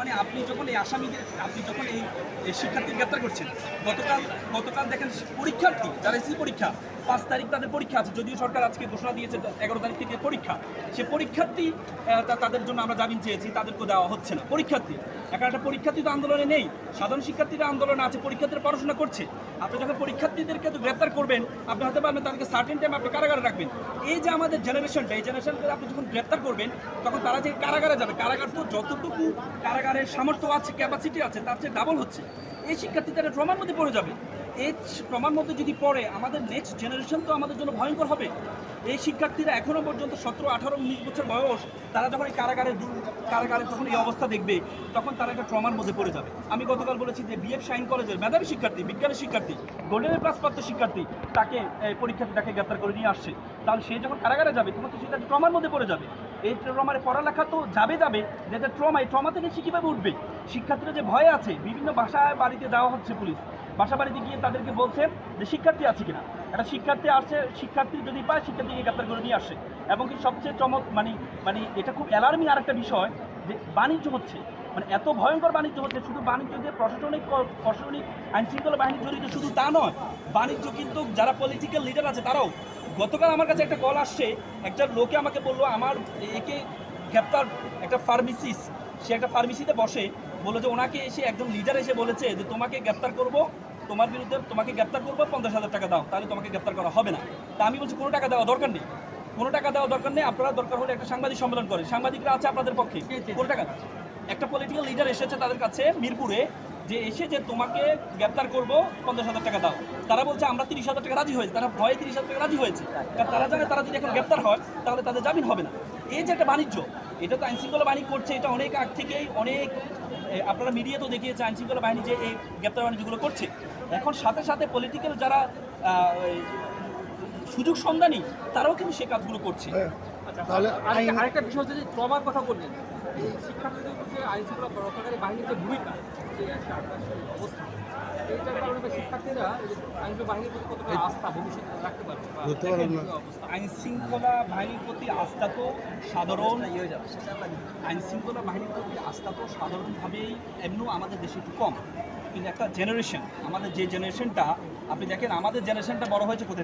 মানে আপনি যখন এই আসামিদের আপনি যখন এই শিক্ষার্থী গ্রেপ্তার করছেন, গতকাল দেখেন পরীক্ষার্থী যারা এসএসসি পরীক্ষা 5 তারিখ তাদের পরীক্ষা আছে, যদিও সরকার আজকে ঘোষণা দিয়েছে 11 তারিখ থেকে পরীক্ষা, সে পরীক্ষার্থী তাদের জন্য আমরা জামিন চেয়েছি, তাদেরকে দেওয়া হচ্ছে না। পরীক্ষার্থী এখন একটা পরীক্ষার্থী তো আন্দোলনে নেই, সাধারণ শিক্ষার্থীরা আন্দোলনে আছে, পরীক্ষার্থীরা পড়াশোনা করছে। আপনি যখন পরীক্ষার্থীদেরকে তো গ্রেপ্তার করবেন, আপনি হতে পারবেন তাদেরকে সার্টেন টাইম আপনি কারাগারে রাখবেন। এই যে আমাদের জেনারেশনটা, এই জেনারেশনকে আপনি যখন গ্রেপ্তার করবেন, তখন তারা যে কারাগারে যাবে, কারাগার তো যতটুকু কারাগারের সামর্থ্য আছে, ক্যাপাসিটি আছে, তার চেয়ে ডাবল হচ্ছে। এই শিক্ষার্থীদের ট্রমার মধ্যে পড়ে যাবে। এই ট্রমার মধ্যে যদি পড়ে, আমাদের নেক্সট জেনারেশন তো আমাদের জন্য ভয়ঙ্কর হবে। এই শিক্ষার্থীরা এখনও পর্যন্ত 17, 18, 19 বছর বয়স, তারা যখন এই কারাগারে যখন এই অবস্থা দেখবে, তখন তারা একটা ট্রমার মধ্যে পড়ে যাবে। আমি গতকাল বলেছি যে বিএফ শাইন কলেজের মেধাবী শিক্ষার্থী, বিজ্ঞানের শিক্ষার্থী, গোল্ডেন প্লাস প্রাপ্ত শিক্ষার্থী, তাকে পরীক্ষার্থীটাকে গ্রেপ্তার করে নিয়ে আসছে। তাহলে সে যখন কারাগারে যাবে, তখন তো সেটা ট্রমার মধ্যে পড়ে যাবে। এই ট্রমারে পড়ালেখা তো যাবে, যেটা ট্রমা, এই ট্রমা থেকে সে কীভাবে উঠবে? শিক্ষার্থীরা যে ভয়ে আছে, বিভিন্ন বাসায় বাড়িতে দেওয়া হচ্ছে পুলিশ, বাসা বাড়িতে গিয়ে তাদেরকে বলছে যে শিক্ষার্থী আছে কিনা, একটা শিক্ষার্থী আসছে, শিক্ষার্থী যদি পায় শিক্ষার্থীকে গ্রেপ্তার করে নিয়ে আসে। এবং কি সবচেয়ে মানে এটা খুব অ্যালার্মিং আরেকটা বিষয়, যে বাণিজ্য হচ্ছে, মানে এত ভয়ঙ্কর বাণিজ্য হচ্ছে। শুধু বাণিজ্য যে প্রশাসনিক আইনশৃঙ্খলা বাহিনী জড়িত শুধু তা নয়, বাণিজ্য কিন্তু যারা পলিটিক্যাল লিডার আছে তারাও। গতকাল আমার কাছে একটা কল আসছে, একটা লোকে আমাকে বললো আমার একে গ্রেপ্তার, একটা ফার্মেসিস্ট, সে একটা ফার্মেসিতে বসে, বললো যে ওনাকে এসে একজন লিডার এসে বলেছে যে তোমাকে গ্রেপ্তার করবো, তোমার বিরুদ্ধে তোমাকে গ্রেপ্তার করবো, 50,000 টাকা দাও, তাহলে তোমাকে গ্রেপ্তার করা হবে না। তা আমি বলছি কোনো টাকা দেওয়া দরকার নেই, কোনো টাকা দেওয়া দরকার নেই, আপনারা দরকার হলে একটা সাংবাদিক সম্মেলন করেন, সাংবাদিকরা আছে আপনাদের পক্ষে, কোনো টাকা। একটা পলিটিক্যাল লিডার এসেছে তাদের কাছে মিরপুরে, যে এসে যে তোমাকে গ্রেপ্তার করবো, 50,000 টাকা দাও। তারা বলছে আমরা 30,000 টাকা রাজি হয়েছে, তারা ভয়ে 30,000 টাকা রাজি হয়েছে, কারণ তারা জানে তারা যদি এখন গ্রেপ্তার হয় তাহলে তাদের জামিন হবে না। এই যে একটা বাণিজ্য, এটা তো আইনশৃঙ্খলা বাহিনী করছে, এটা অনেক আগ থেকেই অনেক, আপনারা মিডিয়া তো দেখিয়েছে আইনশৃঙ্খলা বাহিনী যে এই গ্রেপ্তার বাণিজ্যগুলো করছে। এখন সাথে সাথে পলিটিক্যাল যারা সুযোগ সন্ধানী, তারাও কিন্তু সে কাজগুলো করছে। আচ্ছা, তাহলে আরেকটা বিষয় হচ্ছে যে ট্রমার কথা বললেন, শিক্ষার্থীদের যে আইনশৃঙ্খলা রক্ষাকারী বাহিনীর যে ভূমিকা, যে একটা অবস্থা, এইটার কারণে শিক্ষার্থীরা আইনশৃঙ্খলা বাহিনীর প্রতি কতটা আস্থা ভবিষ্যতে রাখতে পারবে? আইনশৃঙ্খলা বাহিনীর প্রতি আস্থা তো সাধারণ, আইনশৃঙ্খলা বাহিনীর প্রতি আস্থা তো সাধারণভাবেই এমনিও আমাদের দেশে একটু কম। কিন্তু একটা জেনারেশন, আমাদের যে জেনারেশনটা, আপনি দেখেন আমাদের জেনারেশনটা বড় হয়েছে কোথায়?